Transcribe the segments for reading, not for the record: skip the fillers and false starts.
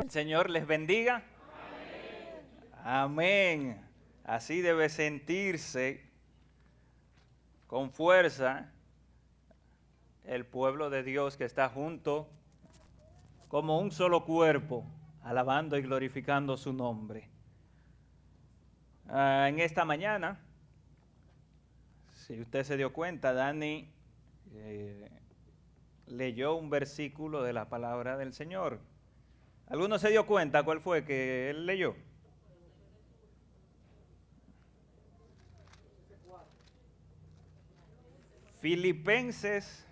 El Señor les bendiga. Amén. Así debe sentirse con fuerza el pueblo de Dios que está junto como un solo cuerpo, alabando y glorificando su nombre. En esta mañana, si usted se dio cuenta, Dani leyó un versículo de la palabra del Señor. ¿Alguno se dio cuenta cuál fue que él leyó? Filipenses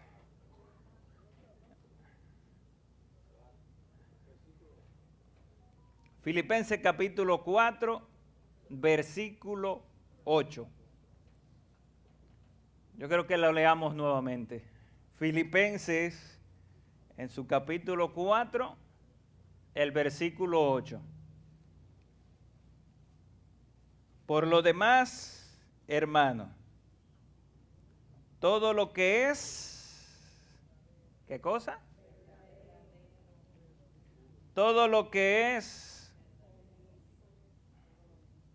capítulo 4, versículo 8. Yo creo que lo leamos nuevamente. Filipenses en su capítulo 4, el versículo 8. Por lo demás, hermano, todo lo que es, ¿qué cosa? Todo lo que es,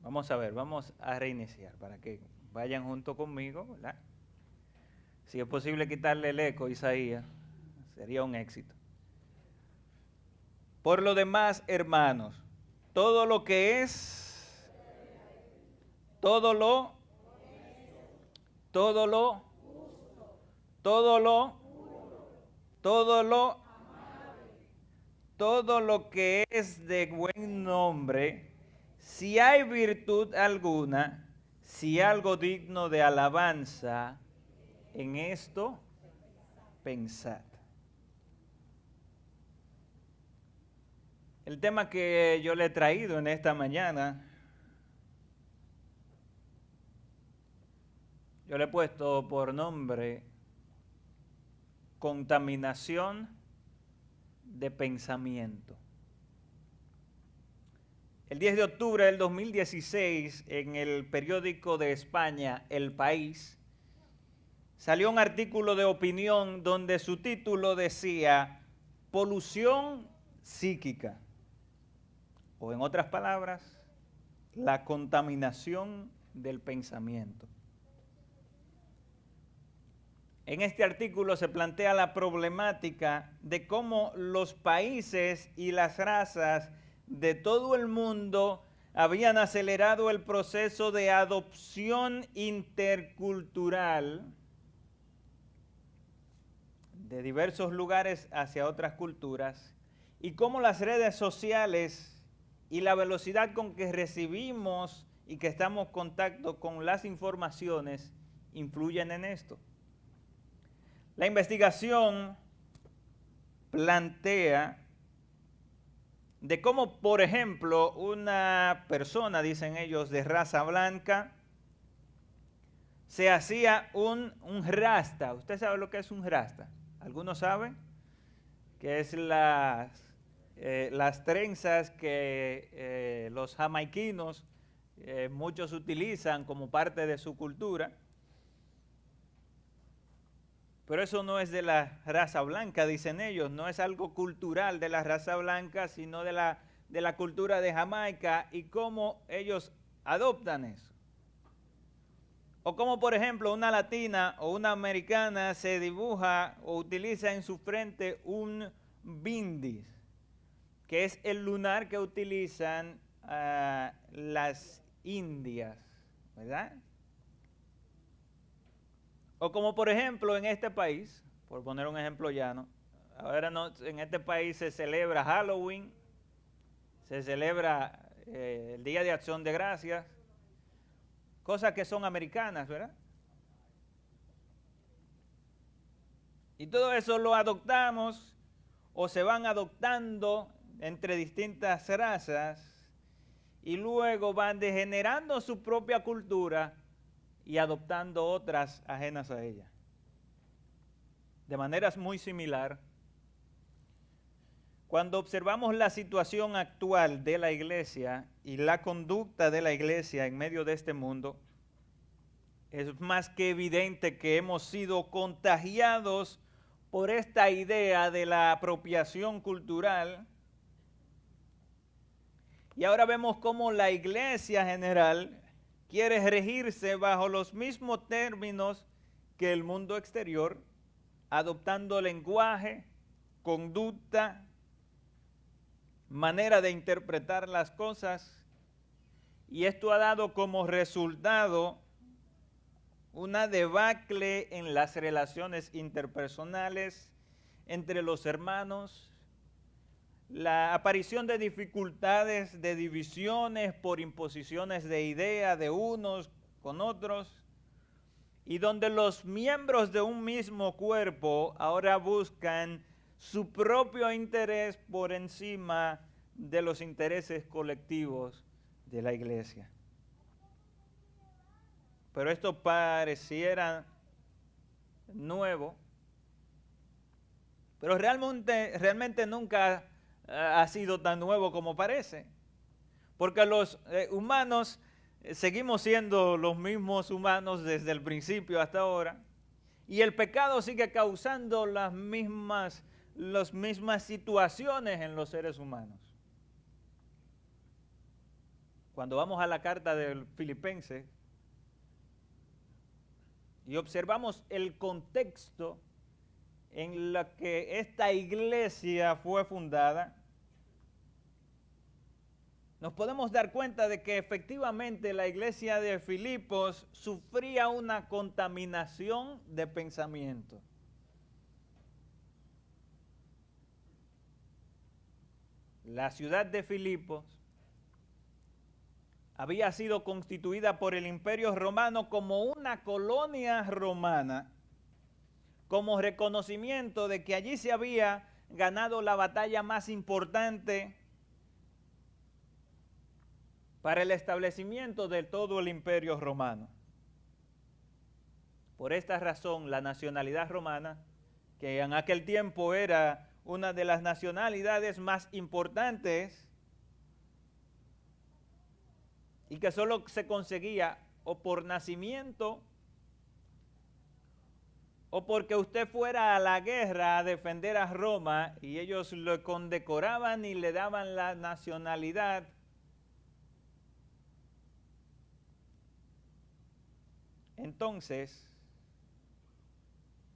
vamos a ver, vamos a reiniciar para que vayan junto conmigo, ¿verdad? Si es posible quitarle el eco a Isaías, sería un éxito. Por lo demás, hermanos, todo lo que es, todo lo que es de buen nombre, si hay virtud alguna, si algo digno de alabanza, en esto pensad. El tema que yo le he traído en esta mañana, yo le he puesto por nombre contaminación de pensamiento. El 10 de octubre del 2016, en el periódico de España, El País, salió un artículo de opinión donde su título decía polución psíquica, o en otras palabras, la contaminación del pensamiento. En este artículo se plantea la problemática de cómo los países y las razas de todo el mundo habían acelerado el proceso de adopción intercultural de diversos lugares hacia otras culturas y cómo las redes sociales y la velocidad con que recibimos y que estamos en contacto con las informaciones influyen en esto. La investigación plantea de cómo, por ejemplo, una persona, dicen ellos, de raza blanca, se hacía un rasta. ¿Usted sabe lo que es un rasta? ¿Algunos saben? Que es las trenzas que los jamaiquinos, muchos utilizan como parte de su cultura. Pero eso no es de la raza blanca, dicen ellos, no es algo cultural de la raza blanca, sino de la cultura de Jamaica y cómo ellos adoptan eso. O como por ejemplo una latina o una americana se dibuja o utiliza en su frente un bindis, que es el lunar que utilizan las indias, ¿verdad? O como por ejemplo en este país, por poner un ejemplo llano, ahora no, en este país se celebra Halloween, se celebra el Día de Acción de Gracias, cosas que son americanas, ¿verdad? Y todo eso lo adoptamos o se van adoptando entre distintas razas y luego van degenerando su propia cultura y adoptando otras ajenas a ella. De manera muy similar, cuando observamos la situación actual de la iglesia y la conducta de la iglesia en medio de este mundo, es más que evidente que hemos sido contagiados por esta idea de la apropiación cultural Y ahora vemos cómo la iglesia general quiere regirse bajo los mismos términos que el mundo exterior, adoptando lenguaje, conducta, manera de interpretar las cosas. Y esto ha dado como resultado una debacle en las relaciones interpersonales entre los hermanos, la aparición de dificultades, de divisiones por imposiciones de ideas de unos con otros, y donde los miembros de un mismo cuerpo ahora buscan su propio interés por encima de los intereses colectivos de la iglesia. Pero esto pareciera nuevo, pero realmente nunca ha sido tan nuevo como parece, porque los humanos seguimos siendo los mismos humanos desde el principio hasta ahora, y el pecado sigue causando las mismas situaciones en los seres humanos. Cuando vamos a la carta del Filipenses y observamos el contexto en la que esta iglesia fue fundada, nos podemos dar cuenta de que efectivamente la iglesia de Filipos sufría una contaminación de pensamiento. La ciudad de Filipos había sido constituida por el Imperio Romano como una colonia romana, como reconocimiento de que allí se había ganado la batalla más importante para el establecimiento de todo el Imperio Romano. Por esta razón, la nacionalidad romana, que en aquel tiempo era una de las nacionalidades más importantes y que solo se conseguía o por nacimiento o porque usted fuera a la guerra a defender a Roma y ellos lo condecoraban y le daban la nacionalidad. Entonces,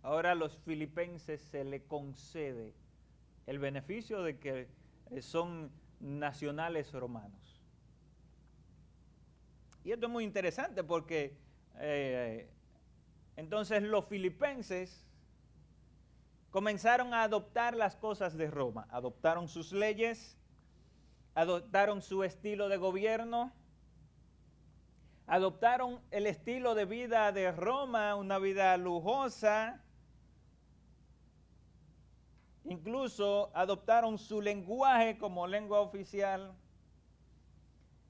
ahora a los filipenses se le concede el beneficio de que son nacionales romanos. Y esto es muy interesante porque entonces los filipenses comenzaron a adoptar las cosas de Roma, adoptaron sus leyes, adoptaron su estilo de gobierno, adoptaron el estilo de vida de Roma, una vida lujosa, incluso adoptaron su lenguaje como lengua oficial.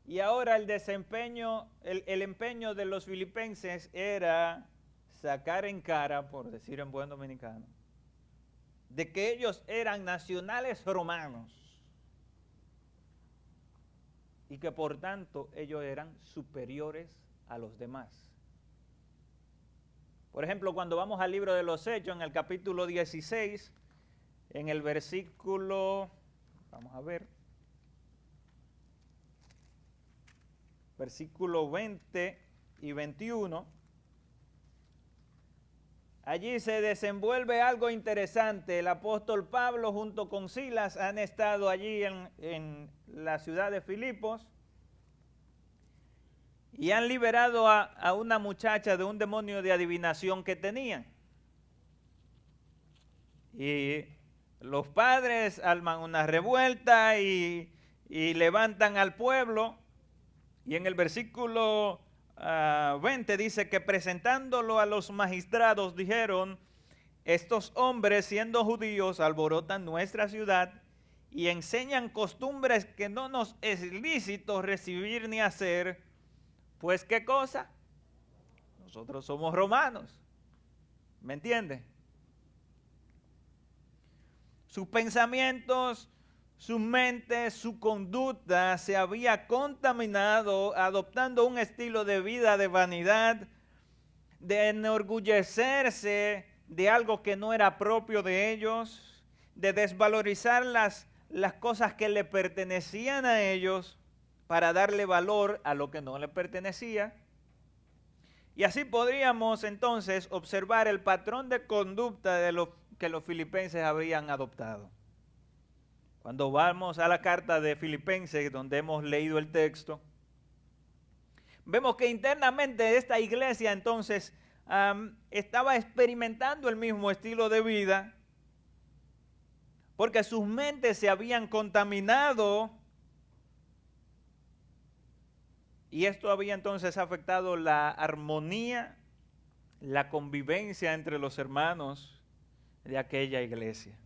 Y ahora el empeño de los filipenses era sacar en cara, por decir en buen dominicano, de que ellos eran nacionales romanos y que por tanto ellos eran superiores a los demás. Por ejemplo, cuando vamos al libro de los Hechos, en el capítulo 16, en el versículo, vamos a ver, versículo 20 y 21, allí se desenvuelve algo interesante. El apóstol Pablo junto con Silas han estado allí en la ciudad de Filipos y han liberado a una muchacha de un demonio de adivinación que tenían. Y los padres arman una revuelta y levantan al pueblo. Y en el versículo 20 dice que presentándolo a los magistrados dijeron: estos hombres, siendo judíos, alborotan nuestra ciudad y enseñan costumbres que no nos es lícito recibir ni hacer. Pues, ¿qué cosa? Nosotros somos romanos. ¿Me entiende? Sus pensamientos, su mente, su conducta se había contaminado adoptando un estilo de vida de vanidad, de enorgullecerse de algo que no era propio de ellos, de desvalorizar las cosas que le pertenecían a ellos. para darle valor a lo que no le pertenecía. Y así podríamos entonces observar el patrón de conducta de lo que los filipenses habrían adoptado. Cuando vamos a la carta de Filipenses, donde hemos leído el texto, vemos que internamente esta iglesia entonces estaba experimentando el mismo estilo de vida, porque sus mentes se habían contaminado y esto había entonces afectado la armonía, la convivencia entre los hermanos de aquella iglesia.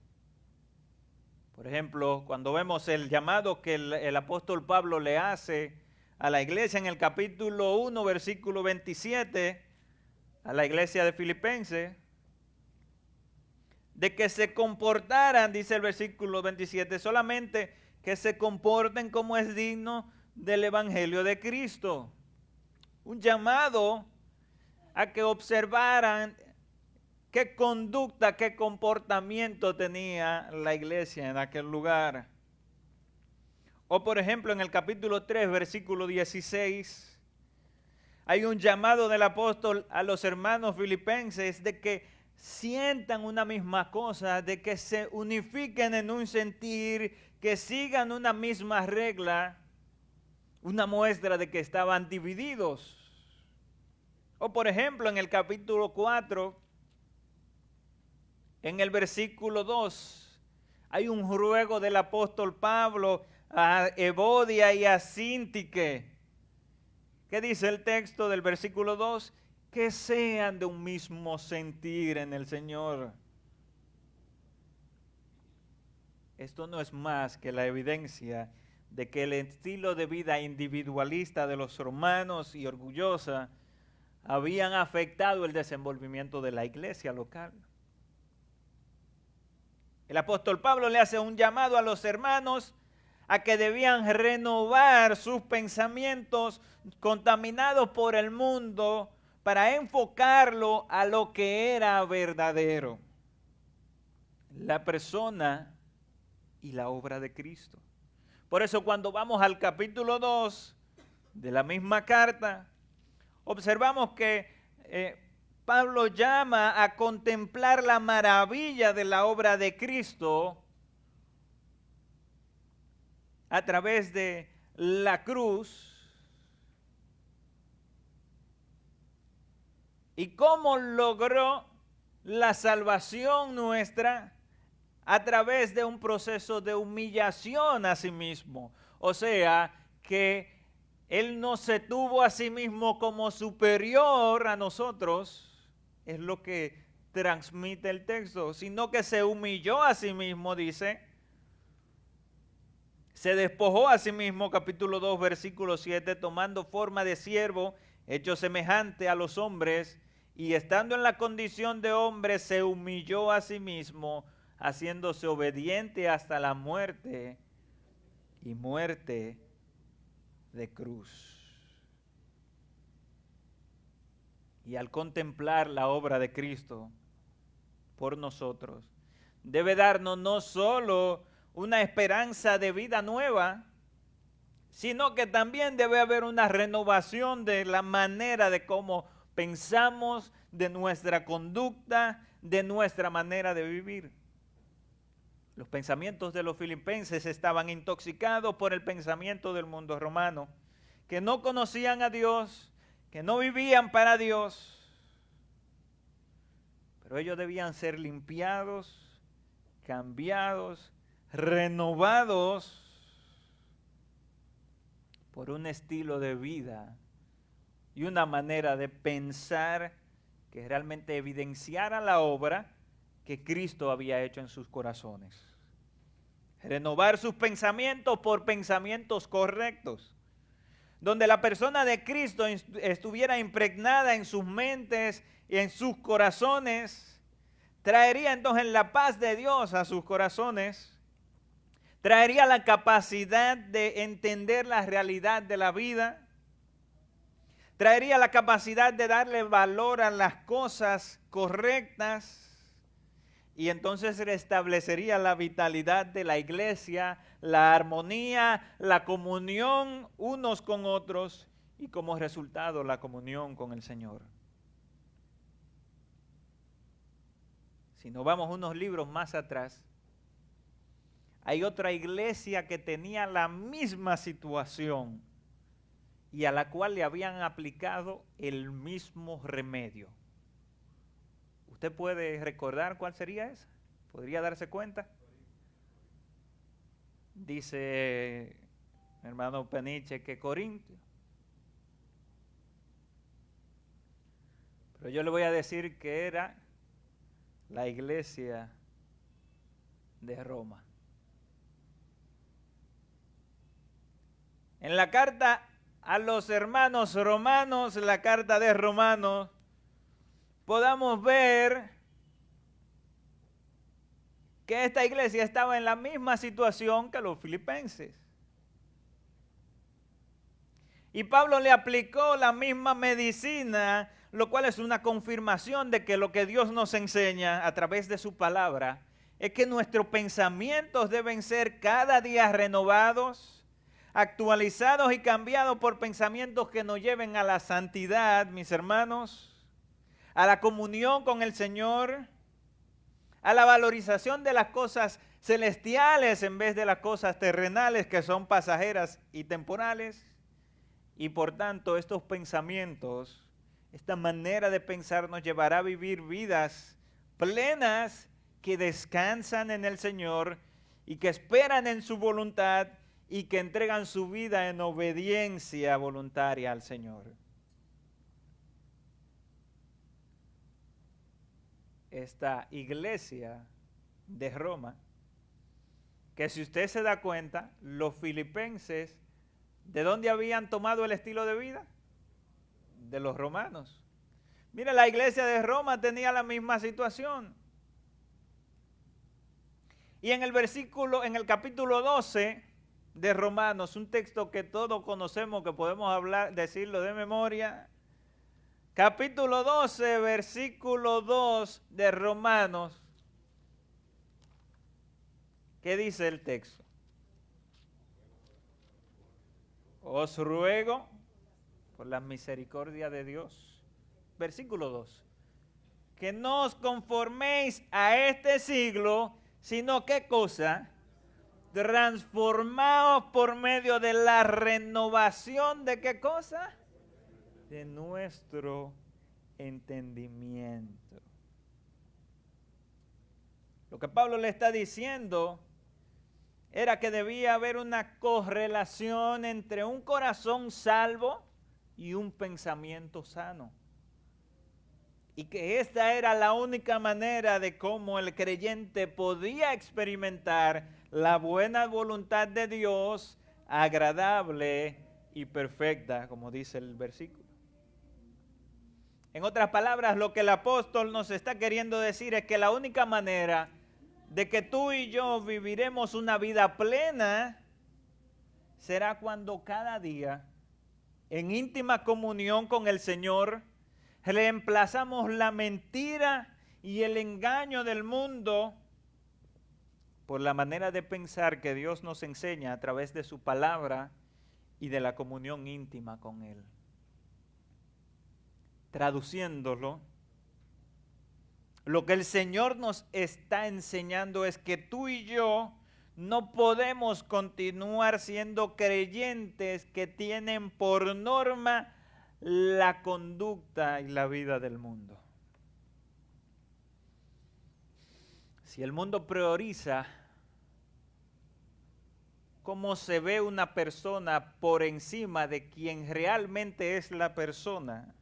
Por ejemplo, cuando vemos el llamado que el apóstol Pablo le hace a la iglesia en el capítulo 1, versículo 27, a la iglesia de Filipenses, de que se comportaran, dice el versículo 27, solamente que se comporten como es digno del evangelio de Cristo. Un llamado a que observaran qué conducta, qué comportamiento tenía la iglesia en aquel lugar. O por ejemplo en el capítulo 3, versículo 16, hay un llamado del apóstol a los hermanos filipenses de que sientan una misma cosa, de que se unifiquen en un sentir, que sigan una misma regla, una muestra de que estaban divididos. O por ejemplo en el capítulo 4, en el versículo 2, hay un ruego del apóstol Pablo a Evodia y a Síntique. ¿Qué dice el texto del versículo 2? Que sean de un mismo sentir en el Señor. Esto no es más que la evidencia de que el estilo de vida individualista de los romanos y orgullosa habían afectado el desenvolvimiento de la iglesia local. El apóstol Pablo le hace un llamado a los hermanos a que debían renovar sus pensamientos contaminados por el mundo para enfocarlo a lo que era verdadero, la persona y la obra de Cristo. Por eso cuando vamos al capítulo 2 de la misma carta, observamos que Pablo llama a contemplar la maravilla de la obra de Cristo a través de la cruz y cómo logró la salvación nuestra a través de un proceso de humillación a sí mismo. O sea, que Él no se tuvo a sí mismo como superior a nosotros, es lo que transmite el texto, sino que se humilló a sí mismo, dice. Se despojó a sí mismo, capítulo 2, versículo 7, tomando forma de siervo, hecho semejante a los hombres, y estando en la condición de hombre, se humilló a sí mismo, haciéndose obediente hasta la muerte, y muerte de cruz. Y al contemplar la obra de Cristo por nosotros, debe darnos no solo una esperanza de vida nueva, sino que también debe haber una renovación de la manera de cómo pensamos, de nuestra conducta, de nuestra manera de vivir. Los pensamientos de los filipenses estaban intoxicados por el pensamiento del mundo romano, que no conocían a Dios, que no vivían para Dios, pero ellos debían ser limpiados, cambiados, renovados por un estilo de vida y una manera de pensar que realmente evidenciara la obra que Cristo había hecho en sus corazones. Renovar sus pensamientos por pensamientos correctos, donde la persona de Cristo estuviera impregnada en sus mentes y en sus corazones, traería entonces la paz de Dios a sus corazones, traería la capacidad de entender la realidad de la vida, traería la capacidad de darle valor a las cosas correctas y entonces restablecería la vitalidad de la iglesia, la armonía, la comunión unos con otros y como resultado la comunión con el Señor. Si nos vamos unos libros más atrás, hay otra iglesia que tenía la misma situación y a la cual le habían aplicado el mismo remedio. ¿Usted puede recordar cuál sería esa? ¿Podría darse cuenta? Dice mi hermano Peniche que Corintio. Pero yo le voy a decir que era la iglesia de Roma. En la carta a los hermanos romanos, la carta de Romanos, podamos ver que esta iglesia estaba en la misma situación que los filipenses. Y Pablo le aplicó la misma medicina, lo cual es una confirmación de que lo que Dios nos enseña a través de su palabra es que nuestros pensamientos deben ser cada día renovados, actualizados y cambiados por pensamientos que nos lleven a la santidad, mis hermanos, a la comunión con el Señor, a la valorización de las cosas celestiales en vez de las cosas terrenales que son pasajeras y temporales. Y por tanto, estos pensamientos, esta manera de pensar nos llevará a vivir vidas plenas que descansan en el Señor y que esperan en su voluntad y que entregan su vida en obediencia voluntaria al Señor. Esta iglesia de Roma, que si usted se da cuenta, los filipenses, ¿de dónde habían tomado el estilo de vida? De los romanos. Mira, la iglesia de Roma tenía la misma situación. Y en el capítulo 12 de Romanos, un texto que todos conocemos, que podemos decirlo de memoria, capítulo 12, versículo 2 de Romanos, ¿qué dice el texto? Os ruego, por la misericordia de Dios, versículo 2, que no os conforméis a este siglo, sino ¿qué cosa? Transformaos por medio de la renovación de ¿qué cosa? De nuestro entendimiento. Lo que Pablo le está diciendo era que debía haber una correlación entre un corazón salvo y un pensamiento sano. Y que esta era la única manera de cómo el creyente podía experimentar la buena voluntad de Dios, agradable y perfecta, como dice el versículo. En otras palabras, lo que el apóstol nos está queriendo decir es que la única manera de que tú y yo viviremos una vida plena será cuando cada día, en íntima comunión con el Señor, reemplazamos la mentira y el engaño del mundo por la manera de pensar que Dios nos enseña a través de su palabra y de la comunión íntima con Él. Traduciéndolo, lo que el Señor nos está enseñando es que tú y yo no podemos continuar siendo creyentes que tienen por norma la conducta y la vida del mundo. Si el mundo prioriza cómo se ve una persona por encima de quien realmente es la persona,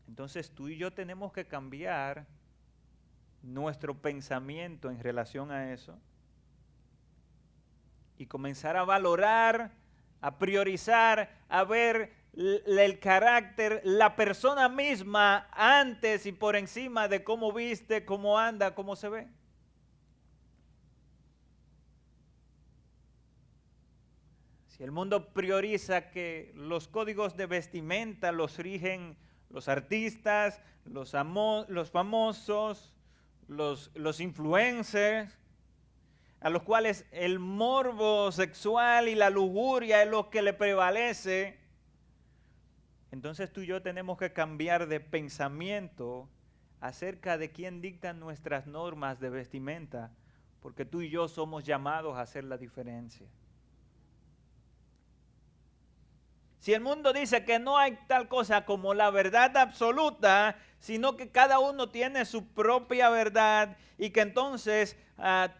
entonces tú y yo tenemos que cambiar nuestro pensamiento en relación a eso y comenzar a valorar, a priorizar, a ver el carácter, la persona misma antes y por encima de cómo viste, cómo anda, cómo se ve. Si el mundo prioriza que los códigos de vestimenta los rigen los artistas, los famosos, los influencers, a los cuales el morbo sexual y la lujuria es lo que le prevalece. Entonces tú y yo tenemos que cambiar de pensamiento acerca de quién dicta nuestras normas de vestimenta, porque tú y yo somos llamados a hacer la diferencia. Si el mundo dice que no hay tal cosa como la verdad absoluta, sino que cada uno tiene su propia verdad y que entonces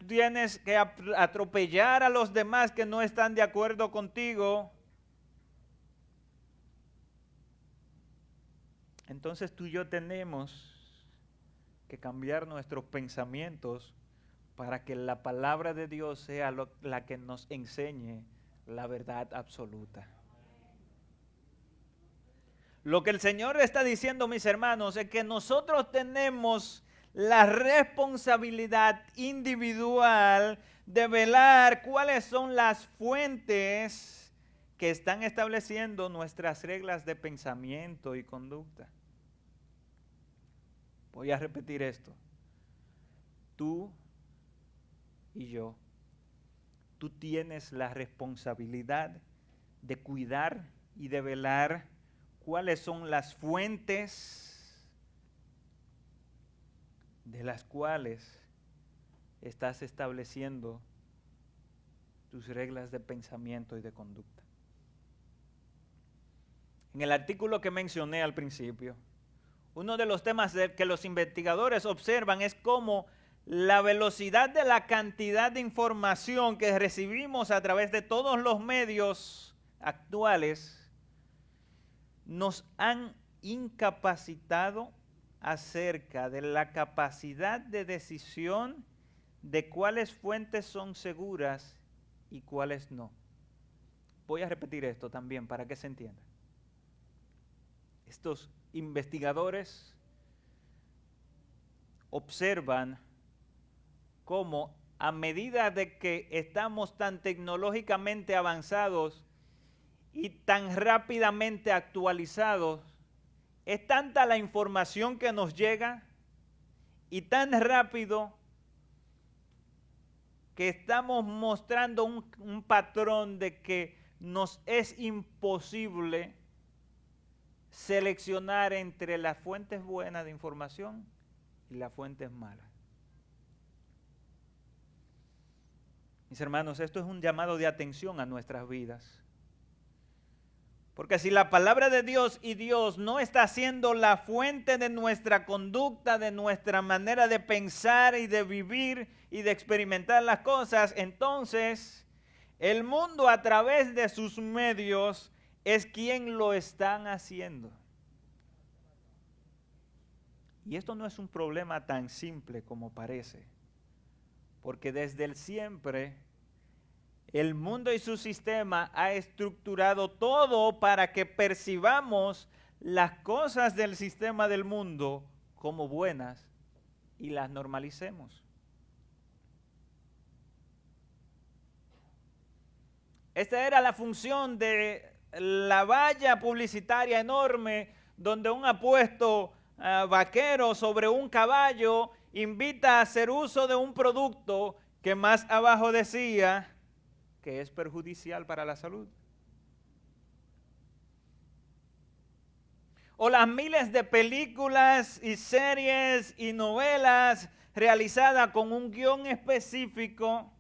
tienes que atropellar a los demás que no están de acuerdo contigo, entonces tú y yo tenemos que cambiar nuestros pensamientos para que la palabra de Dios sea la que nos enseñe la verdad absoluta. Lo que el Señor está diciendo, mis hermanos, es que nosotros tenemos la responsabilidad individual de velar cuáles son las fuentes que están estableciendo nuestras reglas de pensamiento y conducta. Voy a repetir esto. Tú y yo, tú tienes la responsabilidad de cuidar y de velar cuáles son las fuentes de las cuales estás estableciendo tus reglas de pensamiento y de conducta. En el artículo que mencioné al principio, uno de los temas que los investigadores observan es cómo la velocidad de la cantidad de información que recibimos a través de todos los medios actuales nos han incapacitado acerca de la capacidad de decisión de cuáles fuentes son seguras y cuáles no. Voy a repetir esto también para que se entienda. Estos investigadores observan cómo a medida de que estamos tan tecnológicamente avanzados y tan rápidamente actualizados, es tanta la información que nos llega y tan rápido que estamos mostrando un patrón de que nos es imposible seleccionar entre las fuentes buenas de información y las fuentes malas. Mis hermanos, esto es un llamado de atención a nuestras vidas. Porque si la palabra de Dios y Dios no está siendo la fuente de nuestra conducta, de nuestra manera de pensar y de vivir y de experimentar las cosas, entonces el mundo a través de sus medios es quien lo están haciendo. Y esto no es un problema tan simple como parece, porque desde el siempre el mundo y su sistema ha estructurado todo para que percibamos las cosas del sistema del mundo como buenas y las normalicemos. Esta era la función de la valla publicitaria enorme donde un apuesto vaquero sobre un caballo invita a hacer uso de un producto que más abajo decía que es perjudicial para la salud. O las miles de películas y series y novelas realizadas con un guión específico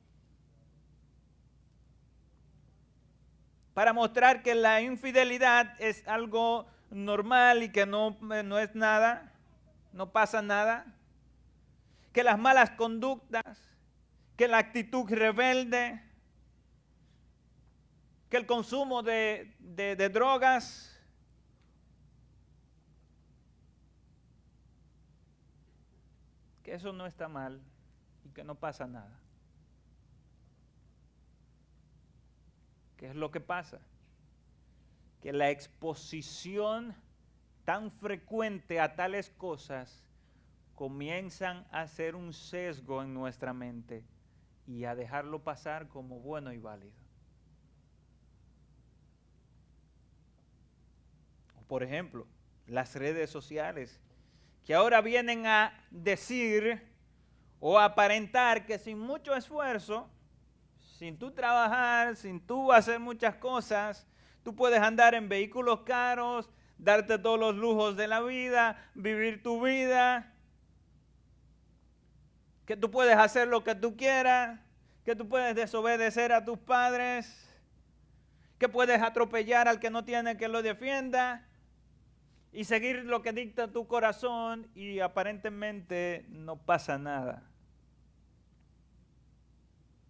para mostrar que la infidelidad es algo normal y que no es nada, no pasa nada, que las malas conductas, que la actitud rebelde, que el consumo de drogas, que eso no está mal y que no pasa nada. ¿Qué es lo que pasa? Que la exposición tan frecuente a tales cosas comienzan a hacer un sesgo en nuestra mente y a dejarlo pasar como bueno y válido. Por ejemplo, las redes sociales, que ahora vienen a decir o a aparentar que sin mucho esfuerzo, sin tú trabajar, sin tú hacer muchas cosas, tú puedes andar en vehículos caros, darte todos los lujos de la vida, vivir tu vida, que tú puedes hacer lo que tú quieras, que tú puedes desobedecer a tus padres, que puedes atropellar al que no tiene que lo defienda y seguir lo que dicta tu corazón y aparentemente no pasa nada.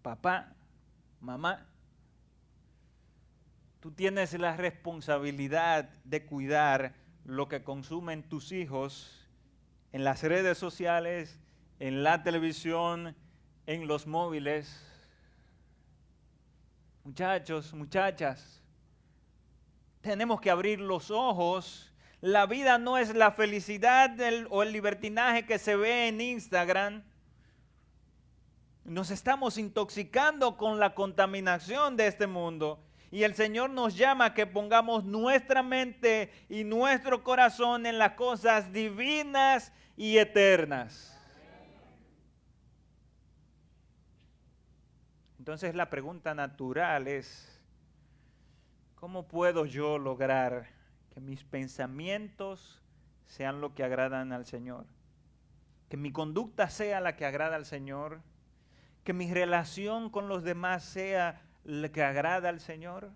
Papá, mamá, tú tienes la responsabilidad de cuidar lo que consumen tus hijos en las redes sociales, en la televisión, en los móviles. Muchachos, muchachas, tenemos que abrir los ojos. La vida no es la felicidad o el libertinaje que se ve en Instagram. Nos estamos intoxicando con la contaminación de este mundo. Y el Señor nos llama a que pongamos nuestra mente y nuestro corazón en las cosas divinas y eternas. Entonces la pregunta natural es, ¿cómo puedo yo lograr que mis pensamientos sean lo que agradan al Señor? Que mi conducta sea la que agrada al Señor. Que mi relación con los demás sea la que agrada al Señor.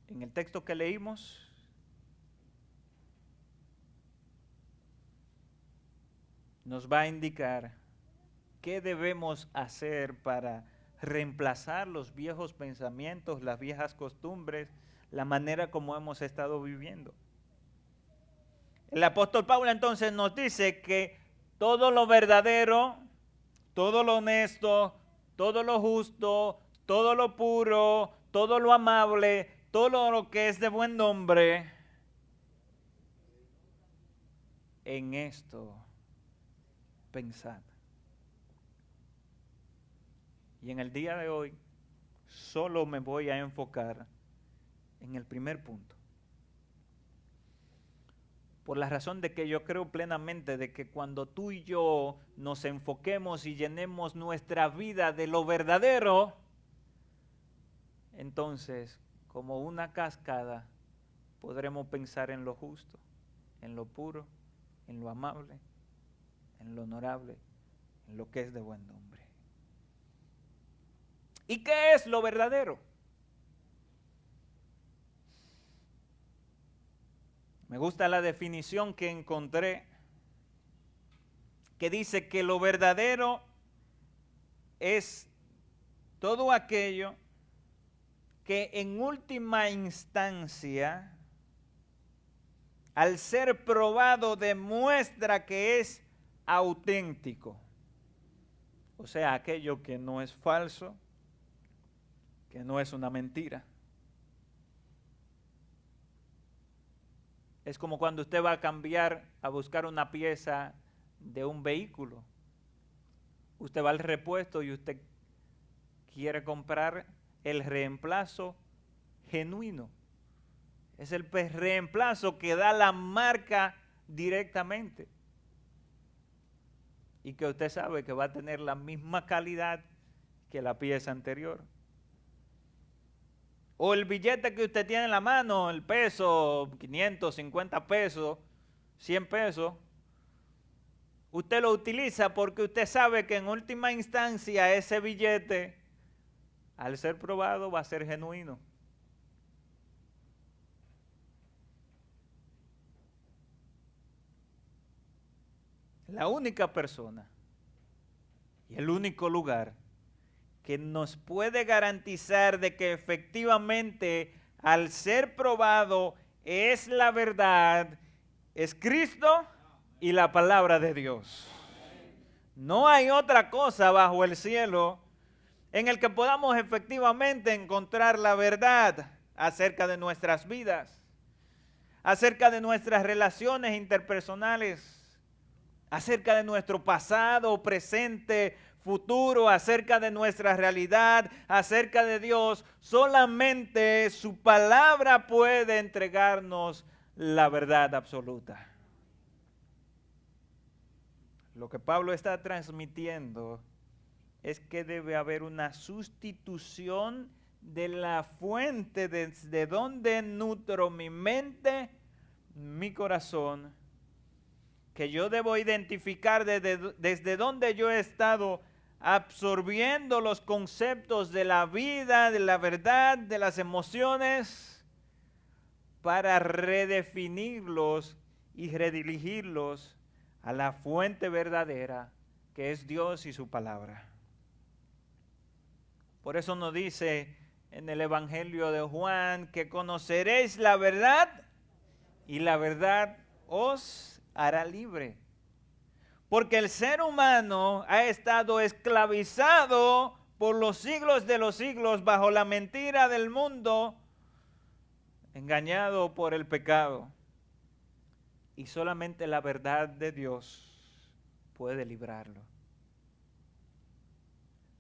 En el texto que leímos, nos va a indicar qué debemos hacer para reemplazar los viejos pensamientos, las viejas costumbres, la manera como hemos estado viviendo. El apóstol Pablo entonces nos dice que todo lo verdadero, todo lo honesto, todo lo justo, todo lo puro, todo lo amable, todo lo que es de buen nombre, en esto pensad. Y en el día de hoy solo me voy a enfocar en el primer punto. Por la razón de que yo creo plenamente de que cuando tú y yo nos enfoquemos y llenemos nuestra vida de lo verdadero, entonces, como una cascada, podremos pensar en lo justo, en lo puro, en lo amable, en lo honorable, en lo que es de buen nombre. ¿Y qué es lo verdadero? Me gusta la definición que encontré, que dice que lo verdadero es todo aquello que en última instancia, al ser probado, demuestra que es auténtico. O sea, aquello que no es falso, que no es una mentira. Es como cuando usted va a cambiar, a buscar una pieza de un vehículo. Usted va al repuesto y usted quiere comprar el reemplazo genuino. Es el reemplazo que da la marca directamente. Y que usted sabe que va a tener la misma calidad que la pieza anterior. O el billete que usted tiene en la mano, el peso, 550 pesos, 100 pesos, usted lo utiliza porque usted sabe que en última instancia ese billete, al ser probado, va a ser genuino. La única persona y el único lugar que nos puede garantizar de que efectivamente al ser probado es la verdad, es Cristo y la palabra de Dios. No hay otra cosa bajo el cielo en el que podamos efectivamente encontrar la verdad acerca de nuestras vidas, acerca de nuestras relaciones interpersonales, acerca de nuestro pasado, presente, futuro, acerca de nuestra realidad, acerca de Dios, solamente su palabra puede entregarnos la verdad absoluta. Lo que Pablo está transmitiendo es que debe haber una sustitución de la fuente desde donde nutro mi mente, mi corazón, que yo debo identificar desde donde yo he estado absorbiendo los conceptos de la vida, de la verdad, de las emociones, para redefinirlos y redirigirlos a la fuente verdadera, que es Dios y su palabra. Por eso nos dice en el Evangelio de Juan que conoceréis la verdad y la verdad os hará libre. Porque el ser humano ha estado esclavizado por los siglos de los siglos bajo la mentira del mundo, engañado por el pecado. Y solamente la verdad de Dios puede librarlo.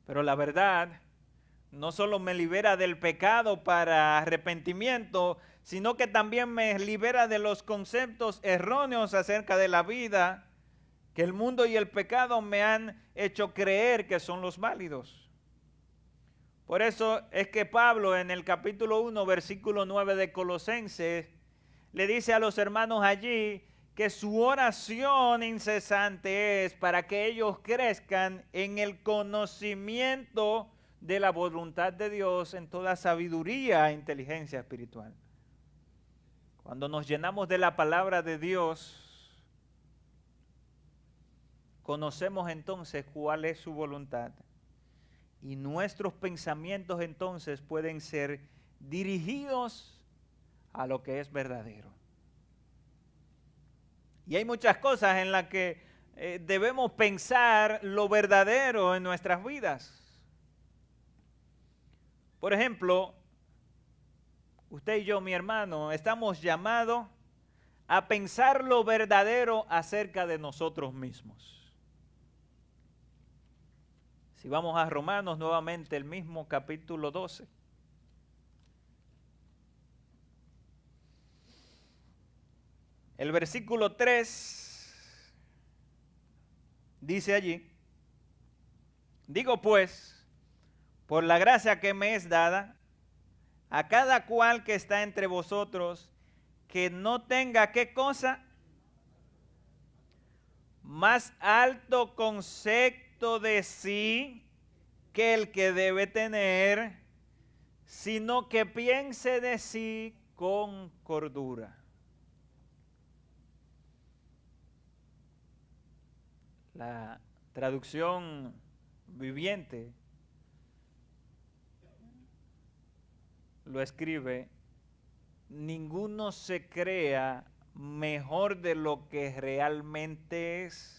Pero la verdad no solo me libera del pecado para arrepentimiento, sino que también me libera de los conceptos erróneos acerca de la vida que el mundo y el pecado me han hecho creer que son los válidos. Por eso es que Pablo en el capítulo 1, versículo 9 de Colosenses, le dice a los hermanos allí que su oración incesante es para que ellos crezcan en el conocimiento de la voluntad de Dios en toda sabiduría e inteligencia espiritual. Cuando nos llenamos de la palabra de Dios, conocemos entonces cuál es su voluntad y nuestros pensamientos entonces pueden ser dirigidos a lo que es verdadero. Y hay muchas cosas en las que debemos pensar lo verdadero en nuestras vidas. Por ejemplo, usted y yo, mi hermano, estamos llamados a pensar lo verdadero acerca de nosotros mismos. Si vamos a Romanos nuevamente, el mismo capítulo 12. El versículo 3 dice allí, digo pues, por la gracia que me es dada, a cada cual que está entre vosotros, que no tenga, ¿qué cosa? Más alto concepto de sí que el que debe tener, sino que piense de sí con cordura. La traducción viviente lo escribe, ninguno se crea mejor de lo que realmente es,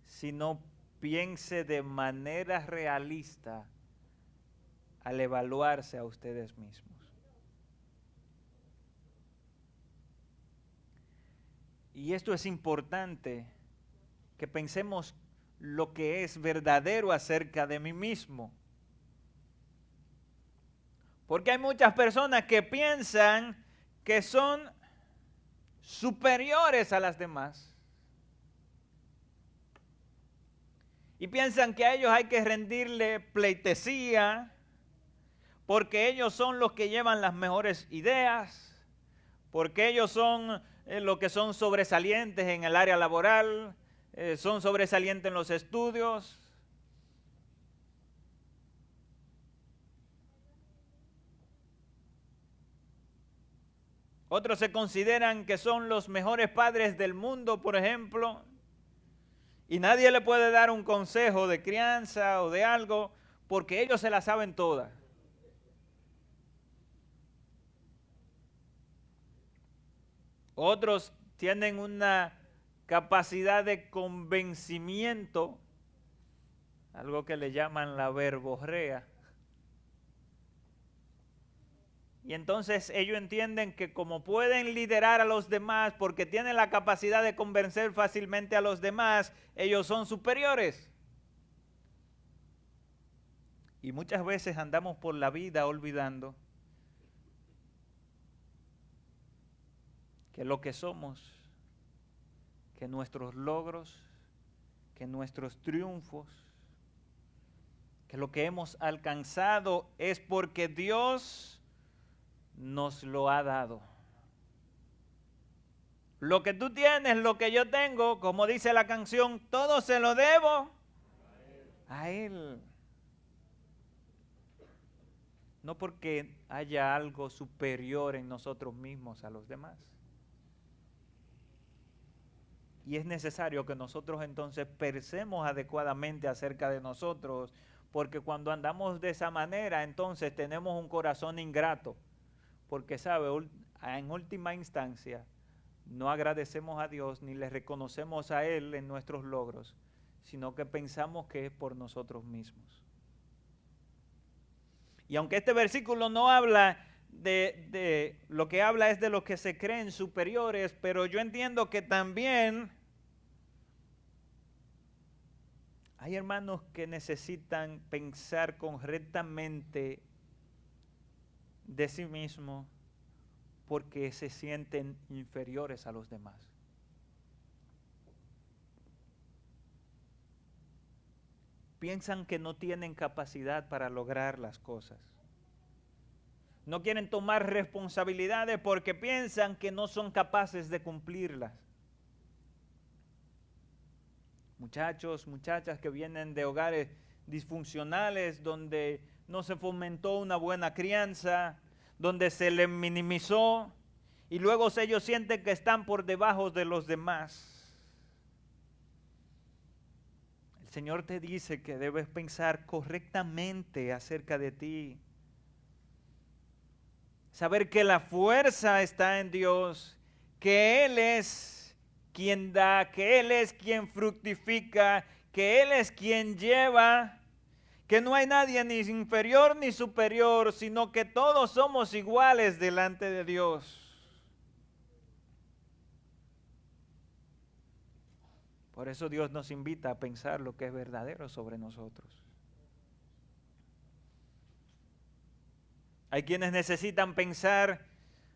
sino piense de manera realista al evaluarse a ustedes mismos. Y esto es importante, que pensemos lo que es verdadero acerca de mí mismo. Porque hay muchas personas que piensan que son superiores a las demás. Y piensan que a ellos hay que rendirle pleitesía, porque ellos son los que llevan las mejores ideas, porque ellos son los que son sobresalientes en el área laboral, son sobresalientes en los estudios. Otros se consideran que son los mejores padres del mundo, por ejemplo, y nadie le puede dar un consejo de crianza o de algo, porque ellos se la saben todas. Otros tienen una capacidad de convencimiento, algo que le llaman la verborrea. Y entonces ellos entienden que como pueden liderar a los demás porque tienen la capacidad de convencer fácilmente a los demás, ellos son superiores. Y muchas veces andamos por la vida olvidando que lo que somos, que nuestros logros, que nuestros triunfos, que lo que hemos alcanzado es porque Dios nos lo ha dado. Lo que tú tienes, lo que yo tengo, como dice la canción, todo se lo debo a Él. No porque haya algo superior en nosotros mismos a los demás. Y es necesario que nosotros entonces pensemos adecuadamente acerca de nosotros, porque cuando andamos de esa manera, entonces tenemos un corazón ingrato, porque en última instancia, no agradecemos a Dios ni le reconocemos a Él en nuestros logros, sino que pensamos que es por nosotros mismos. Y aunque este versículo no habla de lo que habla es de los que se creen superiores, pero yo entiendo que también hay hermanos que necesitan pensar correctamente de sí mismos porque se sienten inferiores a los demás. Piensan que no tienen capacidad para lograr las cosas. No quieren tomar responsabilidades porque piensan que no son capaces de cumplirlas. Muchachos, muchachas que vienen de hogares disfuncionales donde no se fomentó una buena crianza, donde se les minimizó y luego ellos sienten que están por debajo de los demás. El Señor te dice que debes pensar correctamente acerca de ti. Saber que la fuerza está en Dios, que Él es quien da, que Él es quien fructifica, que Él es quien lleva, que no hay nadie ni inferior ni superior, sino que todos somos iguales delante de Dios. Por eso Dios nos invita a pensar lo que es verdadero sobre nosotros. Hay quienes necesitan pensar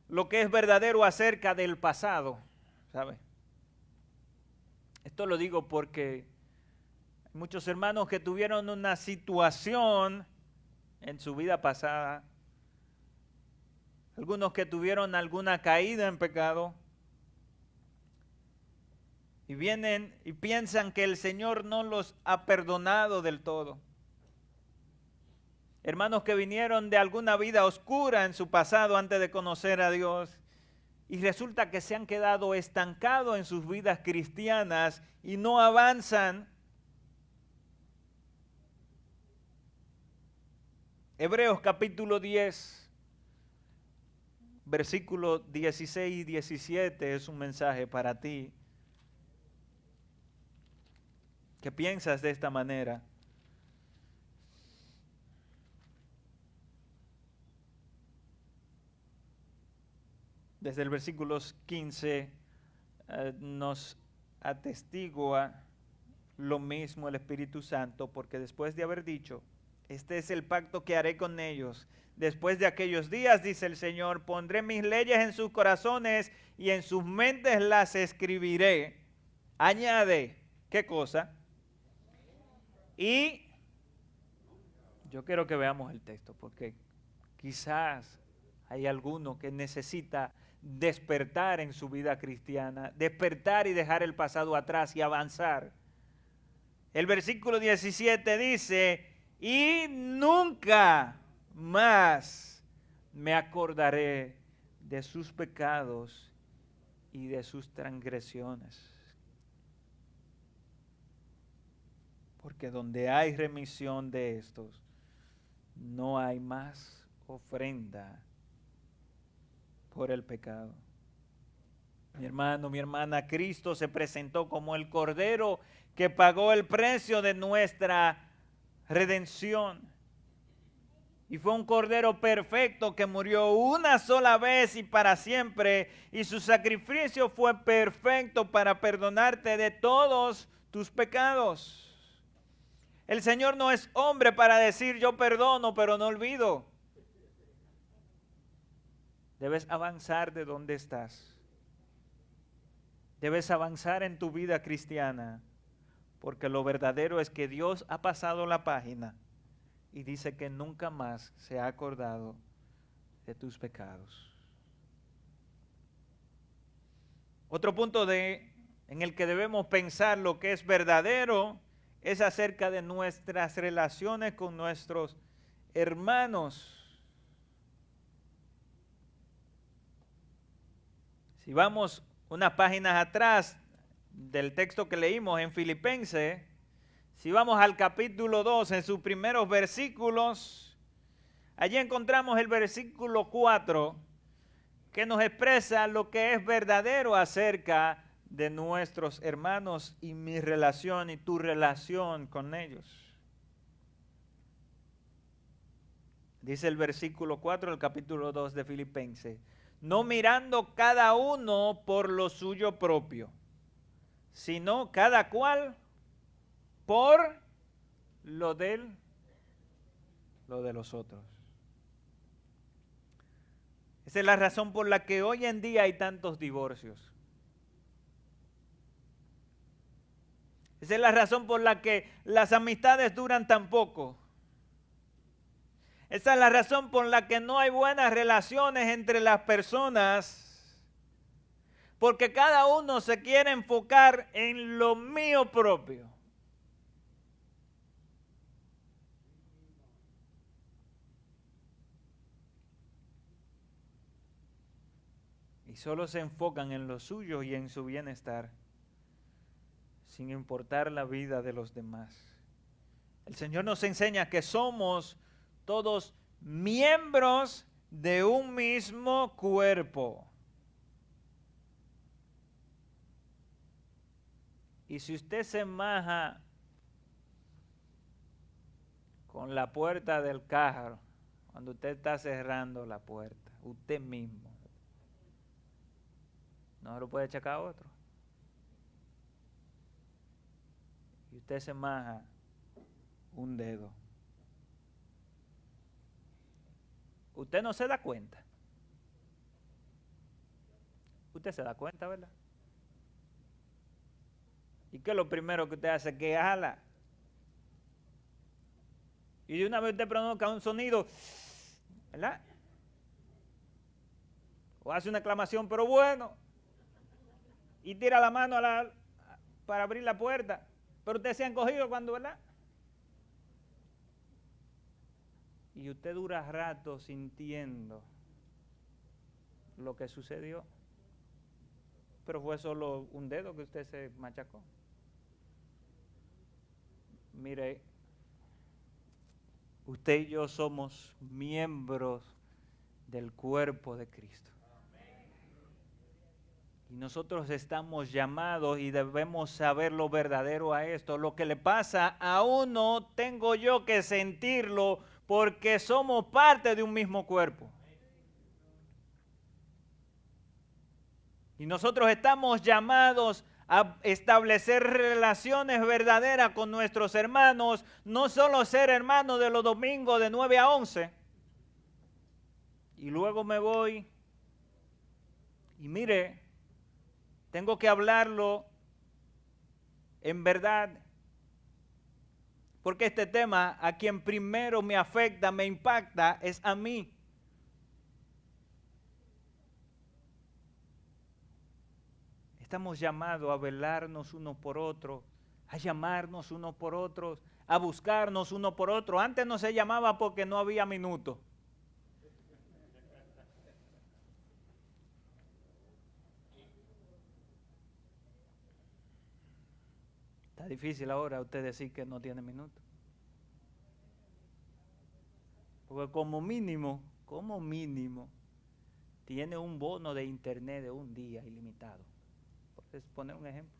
lo que es verdadero acerca del pasado, ¿sabe? Esto lo digo porque hay muchos hermanos que tuvieron una situación en su vida pasada, algunos que tuvieron alguna caída en pecado, y vienen y piensan que el Señor no los ha perdonado del todo. Hermanos que vinieron de alguna vida oscura en su pasado antes de conocer a Dios y resulta que se han quedado estancados en sus vidas cristianas y no avanzan. Hebreos capítulo 10, versículos 16 y 17 es un mensaje para ti. ¿Qué piensas de esta manera? Desde el versículo 15 nos atestigua lo mismo el Espíritu Santo, porque después de haber dicho, este es el pacto que haré con ellos, después de aquellos días, dice el Señor, pondré mis leyes en sus corazones y en sus mentes las escribiré. Añade, ¿qué cosa? Y yo quiero que veamos el texto, porque quizás hay alguno que necesita despertar en su vida cristiana, despertar y dejar el pasado atrás y avanzar. El versículo 17 dice, y nunca más me acordaré de sus pecados y de sus transgresiones. Porque donde hay remisión de estos, no hay más ofrenda por el pecado. Mi hermano, mi hermana, Cristo se presentó como el Cordero que pagó el precio de nuestra redención. Y fue un cordero perfecto que murió una sola vez y para siempre. Y su sacrificio fue perfecto para perdonarte de todos tus pecados. El Señor no es hombre para decir yo perdono, pero no olvido. Debes avanzar de donde estás. Debes avanzar en tu vida cristiana, porque lo verdadero es que Dios ha pasado la página y dice que nunca más se ha acordado de tus pecados. Otro punto en el que debemos pensar lo que es verdadero es acerca de nuestras relaciones con nuestros hermanos. Si vamos unas páginas atrás del texto que leímos en Filipenses, si vamos al capítulo 2, en sus primeros versículos, allí encontramos el versículo 4, que nos expresa lo que es verdadero acerca de nuestros hermanos y mi relación y tu relación con ellos. Dice el versículo 4 del capítulo 2 de Filipenses: no mirando cada uno por lo suyo propio, sino cada cual por lo de los otros. Esa es la razón por la que hoy en día hay tantos divorcios. Esa es la razón por la que las amistades duran tan poco. Esa es la razón por la que no hay buenas relaciones entre las personas. Porque cada uno se quiere enfocar en lo mío propio. Y solo se enfocan en lo suyo y en su bienestar, sin importar la vida de los demás. El Señor nos enseña que somos todos miembros de un mismo cuerpo. Y si usted se maja con la puerta del carro, cuando usted está cerrando la puerta, usted mismo, no se lo puede checar a otro. Y usted se maja un dedo. Usted no se da cuenta. Usted se da cuenta, ¿verdad? ¿Y qué es lo primero que usted hace? Que jala. Y de una vez usted pronuncia un sonido, ¿verdad? O hace una exclamación, pero bueno. Y tira la mano para abrir la puerta. Pero usted se ha encogido cuando, ¿verdad? Y usted dura rato sintiendo lo que sucedió. Pero fue solo un dedo que usted se machacó. Mire, usted y yo somos miembros del cuerpo de Cristo. Y nosotros estamos llamados y debemos saber lo verdadero a esto. Lo que le pasa a uno, tengo yo que sentirlo porque somos parte de un mismo cuerpo. Y nosotros estamos llamados a establecer relaciones verdaderas con nuestros hermanos, no solo ser hermanos de los domingos de 9 a 11. Y luego me voy y mire, tengo que hablarlo en verdad, porque este tema a quien primero me afecta, me impacta, es a mí. Estamos llamados a velarnos uno por otro, a llamarnos uno por otros, a buscarnos uno por otro. Antes no se llamaba porque no había minuto. Está difícil ahora usted decir que no tiene minuto. Porque como mínimo, tiene un bono de internet de un día ilimitado. Por poner un ejemplo.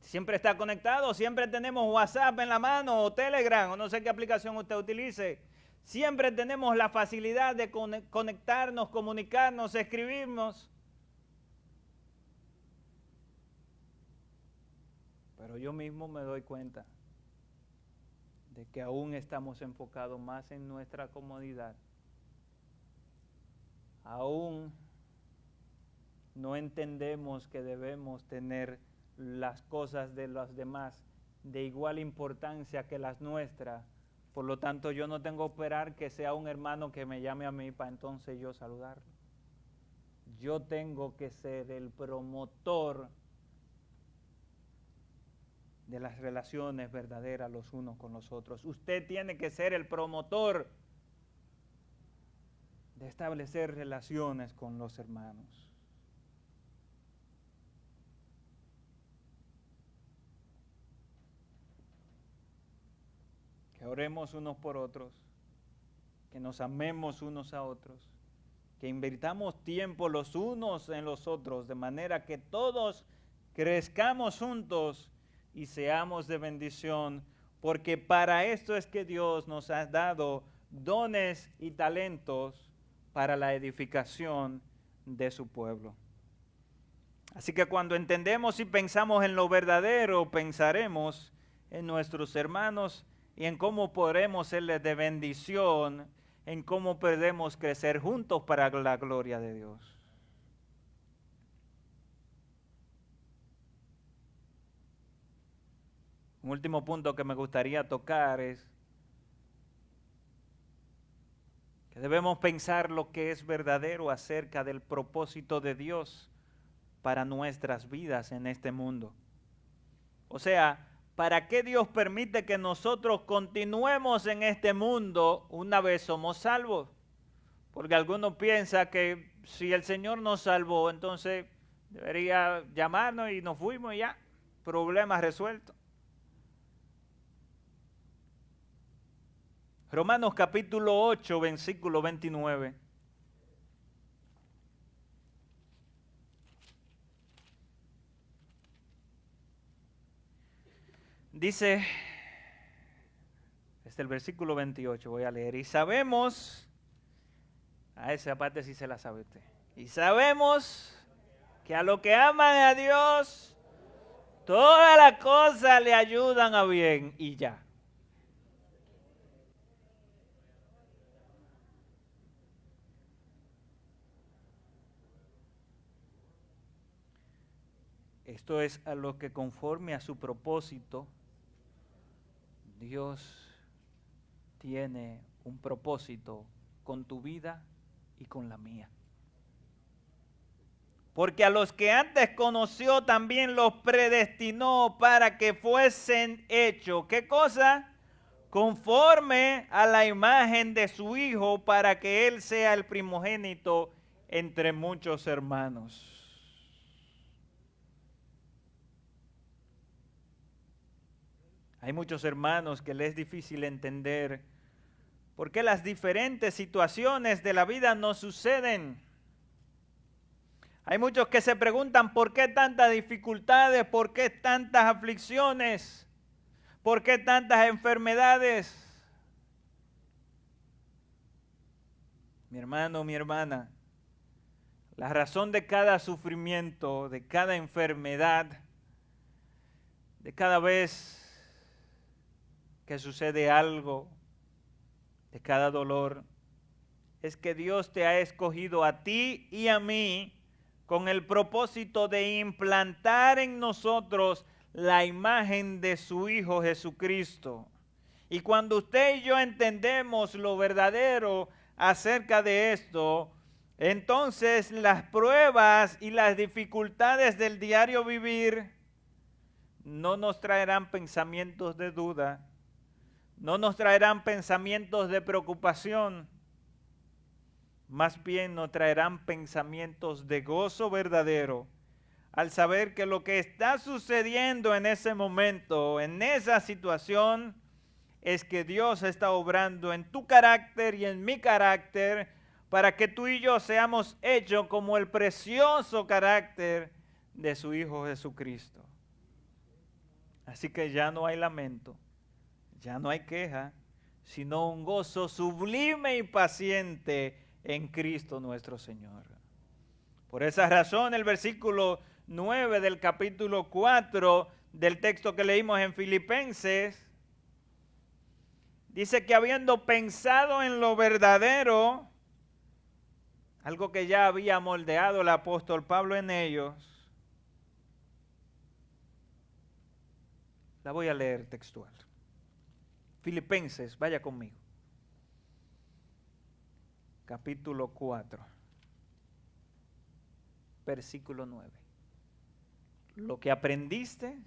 Siempre está conectado, siempre tenemos WhatsApp en la mano o Telegram o no sé qué aplicación usted utilice. Siempre tenemos la facilidad de conectarnos, comunicarnos, escribirnos. Pero yo mismo me doy cuenta de que aún estamos enfocados más en nuestra comodidad. Aún no entendemos que debemos tener las cosas de los demás de igual importancia que las nuestras. Por lo tanto, yo no tengo que esperar que sea un hermano que me llame a mí para entonces yo saludarlo. Yo tengo que ser el promotor de las relaciones verdaderas los unos con los otros. Usted tiene que ser el promotor de establecer relaciones con los hermanos. Que oremos unos por otros, que nos amemos unos a otros, que invirtamos tiempo los unos en los otros, de manera que todos crezcamos juntos y seamos de bendición, porque para esto es que Dios nos ha dado dones y talentos para la edificación de su pueblo. Así que cuando entendemos y pensamos en lo verdadero, pensaremos en nuestros hermanos y en cómo podremos serles de bendición, en cómo podemos crecer juntos para la gloria de Dios. Un último punto que me gustaría tocar es que debemos pensar lo que es verdadero acerca del propósito de Dios para nuestras vidas en este mundo. O sea, ¿para qué Dios permite que nosotros continuemos en este mundo una vez somos salvos? Porque algunos piensan que si el Señor nos salvó, entonces debería llamarnos y nos fuimos y ya, problema resuelto. Romanos capítulo 8, versículo 29. Dice, desde el versículo 28 voy a leer, y sabemos, a esa parte sí se la sabe usted, y sabemos que a los que aman a Dios, todas las cosas le ayudan a bien, y ya. Esto es a lo que conforme a su propósito, Dios tiene un propósito con tu vida y con la mía. Porque a los que antes conoció también los predestinó para que fuesen hechos. ¿Qué cosa? Conforme a la imagen de su Hijo, para que Él sea el primogénito entre muchos hermanos. Hay muchos hermanos que les es difícil entender por qué las diferentes situaciones de la vida nos suceden. Hay muchos que se preguntan por qué tantas dificultades, por qué tantas aflicciones, por qué tantas enfermedades. Mi hermano, mi hermana, la razón de cada sufrimiento, de cada enfermedad, de cada vez que sucede algo, de cada dolor, es que Dios te ha escogido a ti y a mí con el propósito de implantar en nosotros la imagen de su Hijo Jesucristo. Y cuando usted y yo entendemos lo verdadero acerca de esto, entonces las pruebas y las dificultades del diario vivir no nos traerán pensamientos de duda, no nos traerán pensamientos de preocupación, más bien nos traerán pensamientos de gozo verdadero al saber que lo que está sucediendo en ese momento, en esa situación, es que Dios está obrando en tu carácter y en mi carácter para que tú y yo seamos hechos como el precioso carácter de su Hijo Jesucristo. Así que ya no hay lamento, ya no hay queja, sino un gozo sublime y paciente en Cristo nuestro Señor. Por esa razón, el versículo 9 del capítulo 4 del texto que leímos en Filipenses, dice que habiendo pensado en lo verdadero, algo que ya había moldeado el apóstol Pablo en ellos, la voy a leer textual. Filipenses, vaya conmigo. Capítulo 4, versículo 9. Lo que aprendiste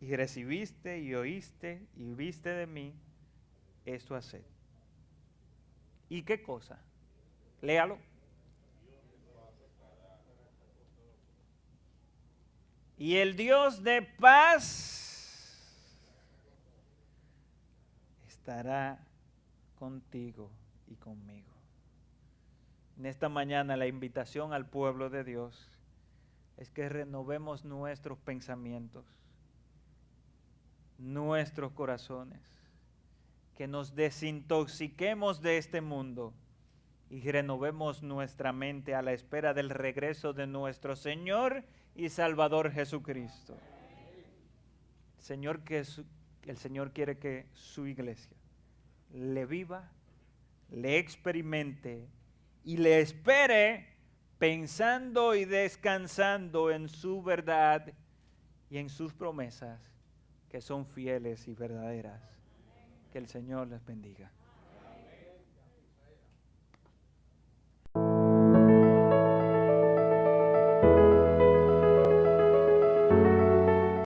y recibiste y oíste y viste de mí, esto haced. ¿Y qué cosa? Léalo. Y el Dios de paz estará contigo y conmigo. En esta mañana la invitación al pueblo de Dios es que renovemos nuestros pensamientos, nuestros corazones, que nos desintoxiquemos de este mundo y renovemos nuestra mente a la espera del regreso de nuestro Señor y Salvador Jesucristo. El Señor quiere que su iglesia le viva, le experimente y le espere pensando y descansando en su verdad y en sus promesas que son fieles y verdaderas. Que el Señor les bendiga.